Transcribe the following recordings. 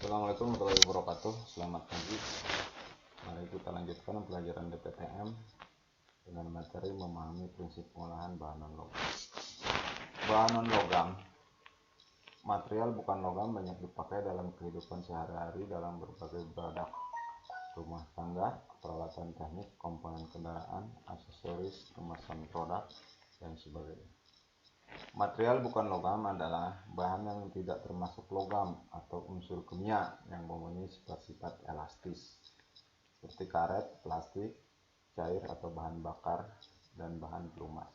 Assalamualaikum warahmatullahi wabarakatuh. Selamat pagi. Mari kita lanjutkan pelajaran DPTM dengan materi memahami prinsip pengolahan bahan non-logam. Bahan non-logam, material bukan logam, banyak dipakai dalam kehidupan sehari-hari dalam berbagai produk rumah tangga, peralatan teknik, komponen kendaraan, aksesoris, kemasan produk, dan sebagainya. Material bukan logam adalah bahan yang tidak termasuk logam atau unsur kimia yang mempunyai sifat-sifat elastis seperti karet, plastik, cair atau bahan bakar, dan bahan pelumas.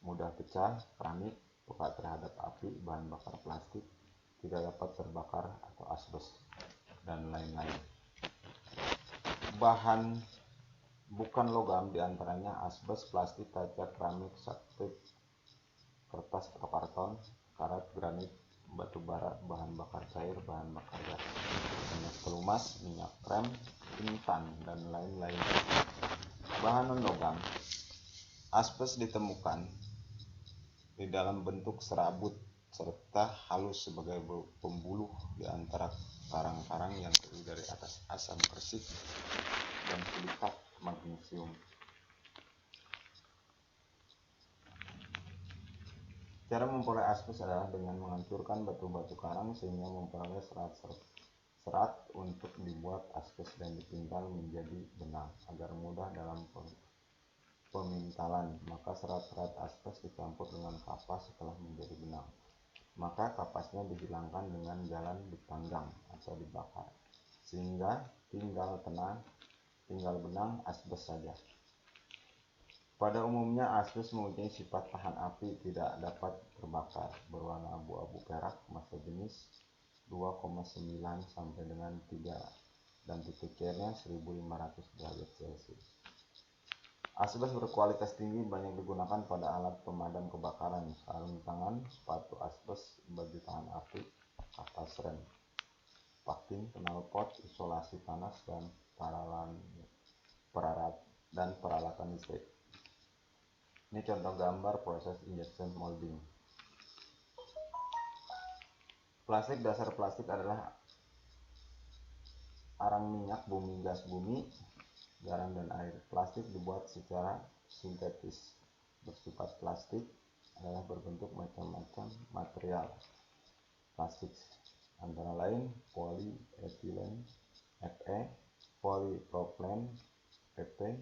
Mudah pecah, keramik, peka terhadap api, bahan bakar plastik, tidak dapat terbakar atau asbes, dan lain-lain. Bahan bukan logam diantaranya asbes, plastik, kaca, keramik, saktit, kertas atau karton, karet, granit, batu bara, bahan bakar cair, bahan bakar gas, minyak pelumas, minyak krem, intan, dan lain-lain. Bahan non-logam, asbes ditemukan di dalam bentuk serabut serta halus sebagai pembuluh di antara karang-karang yang terdiri dari atas asam persik dan silikat magnesium. Cara memperoleh asbes adalah dengan menghancurkan batu-batu karang sehingga memperoleh serat untuk dibuat asbes dan dipintal menjadi benang agar mudah dalam pemintalan. Maka serat-serat asbes dicampur dengan kapas setelah menjadi benang. Maka kapasnya dihilangkan dengan jalan dipanggang atau dibakar sehingga tinggal benang asbes saja. Pada umumnya asbes mempunyai sifat tahan api, tidak dapat terbakar, berwarna abu-abu perak, massa jenis 2,9 sampai dengan 3 dan titik cairnya 1500 derajat Celcius. Asbes berkualitas tinggi banyak digunakan pada alat pemadam kebakaran, sarung tangan, sepatu asbes, baju tahan api, kapas rem, packing, knalpot, isolasi panas, dan peralatan listrik. Ini contoh gambar proses injection molding. Plastik, dasar plastik adalah arang minyak bumi, gas bumi, garam, dan air. Plastik dibuat secara sintetis. Bersifat plastik adalah berbentuk macam-macam material plastik, antara lain polyethylene Fe, polypropylene PP,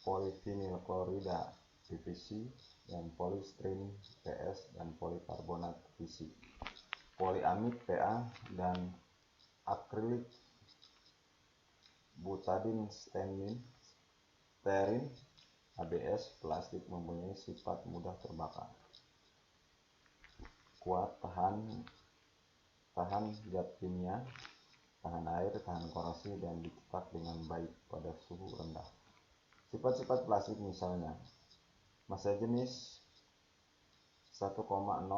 polyvinyl klorida PVC, dan polystyrene PS, dan polikarbonat PVC, polyamid PA, dan akrilik butadiene styrene ABS. Plastik mempunyai sifat mudah terbakar, kuat tahan zat kimia, tahan air, tahan korasi, dan dicetak dengan baik pada suhu rendah. Sifat-sifat plastik misalnya massa jenis 1,0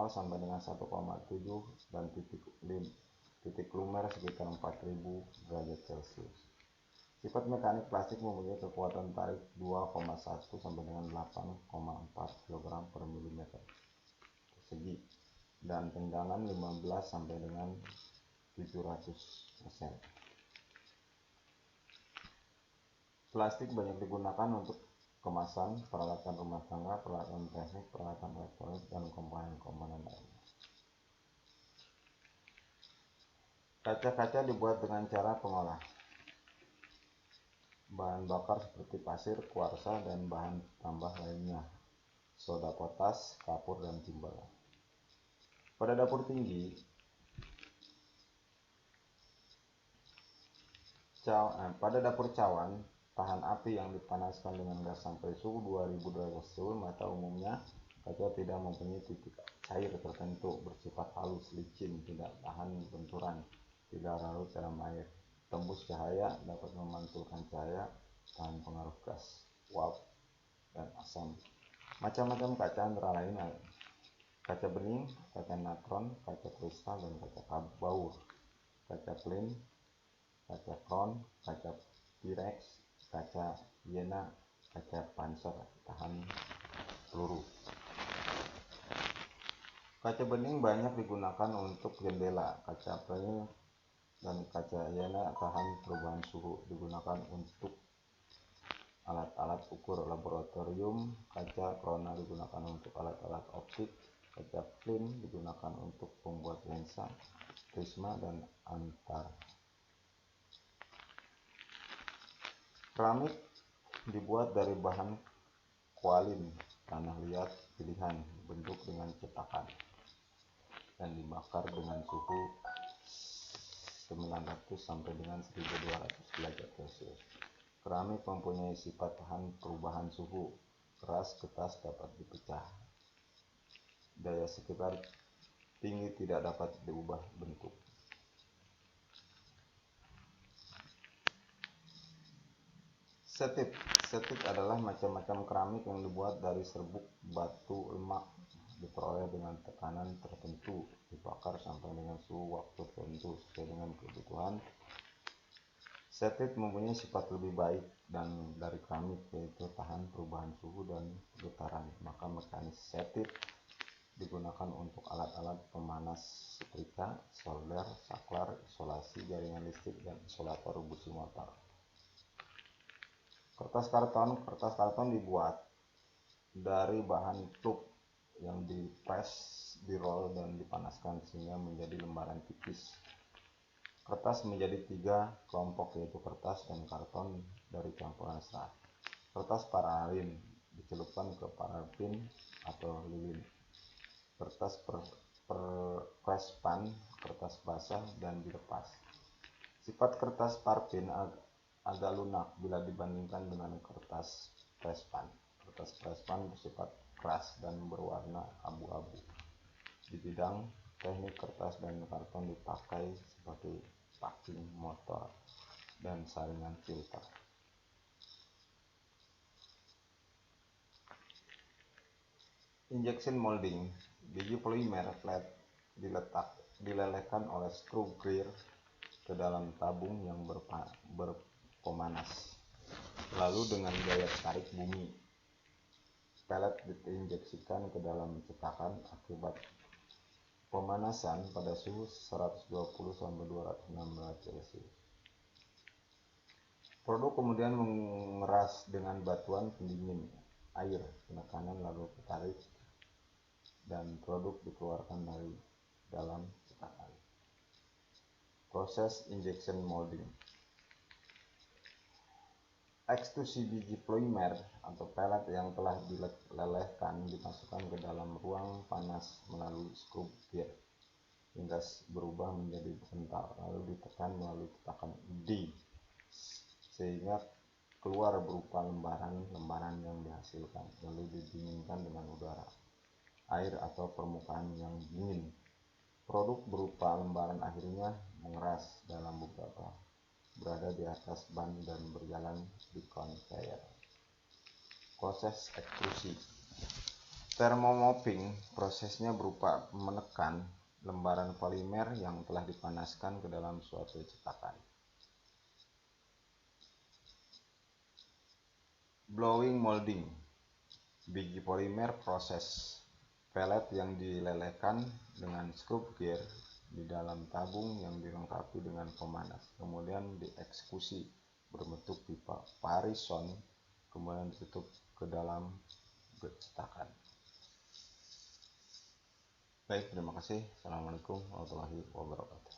sampai dengan 1,7 dan titik lumer sekitar 4000 derajat Celcius. Sifat mekanik plastik mempunyai kekuatan tarik 2,1 sampai dengan 8,4 kg per mm persegi dan tenggangan 15 sampai dengan 700%. Plastik banyak digunakan untuk kemasan, peralatan rumah tangga, peralatan teknik, peralatan elektronik, dan komponen-komponen lainnya. Kaca-kaca dibuat dengan cara pengolah bahan bakar seperti pasir, kuarsa, dan bahan tambah lainnya, soda potas, kapur, dan timbal. Pada dapur cawan tahan api yang dipanaskan dengan gas sampai suhu 2000 derajat Celcius, maka umumnya kaca tidak mempunyai titik cair tertentu, bersifat halus, licin, tidak tahan benturan, tidak larut dalam air, tembus cahaya, dapat memantulkan cahaya, tahan pengaruh gas, uap, dan asam. Macam-macam kaca antara lain kaca bening, kaca natron, kaca kristal, dan kaca baur, kaca plin, kaca crown, kaca Pyrex, kaca Jena, kaca panser tahan peluru. Kaca bening banyak digunakan untuk jendela, kaca plin dan kaca yana tahan perubahan suhu, digunakan untuk alat-alat ukur laboratorium. Kaca corona digunakan untuk alat-alat optik. Kaca film digunakan untuk pembuat lensa, prisma, dan antar. Keramik dibuat dari bahan kualin, tanah liat pilihan, bentuk dengan cetakan, dan dibakar dengan suhu 900 sampai dengan 1200 derajat Celcius. Keramik mempunyai sifat tahan perubahan suhu, keras, ketas, dapat dipecah. Daya sekitar tinggi, tidak dapat diubah bentuk. Setit. Setit adalah macam-macam keramik yang dibuat dari serbuk batu lemak, diperoleh dengan tekanan tertentu, dibakar sampai dengan suhu waktu tertentu sesuai dengan kebutuhan. Setit mempunyai sifat lebih baik dan dari keramik, yaitu tahan perubahan suhu dan getaran. Maka mekanis setit digunakan untuk alat-alat pemanas setrika, solder, saklar, isolasi jaringan listrik, dan isolator busi motor. Kertas karton. Kertas karton dibuat dari bahan pulp yang dipres, dirol, dan dipanaskan sehingga menjadi lembaran tipis. Kertas menjadi 3 kelompok, yaitu kertas dan karton dari campuran serat. Kertas paralin dicelupkan ke parafin atau lilin. Kertas prespan, kertas basah, dan dilepas. Sifat kertas parfin agak lunak bila dibandingkan dengan kertas prespan. Kertas prespan bersifat keras dan berwarna abu-abu. Di bidang teknik, kertas dan karton dipakai sebagai packing motor dan saringan filter. Injection molding. Biji polimer flat dilelehkan oleh skru gear ke dalam tabung yang berpemanas. Lalu dengan daya tarik bumi, pelet diinjeksikan ke dalam cetakan akibat pemanasan pada suhu 120 sampai 216 Celcius. Produk kemudian mengeras dengan batuan pendingin air, penekanan lalu ketarik, dan produk dikeluarkan dari dalam cetakan. Proses injection molding. Ekstrusi biji polimer atau pelet yang telah dilelehkan dimasukkan ke dalam ruang panas melalui skru gear hingga berubah menjadi kental, lalu ditekan melalui tekanan D sehingga keluar berupa lembaran-lembaran yang dihasilkan, lalu didinginkan dengan udara, air, atau permukaan yang dingin. Produk berupa lembaran akhirnya mengeras dalam beberapa berada di atas ban dan berjalan di konveyor. Proses ekstrusi. Thermomopping prosesnya berupa menekan lembaran polimer yang telah dipanaskan ke dalam suatu cetakan. Blowing molding. Biji polimer proses. Pelet yang dilelehkan dengan skru gear di dalam tabung yang dilengkapi dengan pemanas, kemudian dieksekusi berbentuk pipa Parison, kemudian ditutup ke dalam cetakan. Baik, terima kasih. Assalamualaikum warahmatullahi wabarakatuh.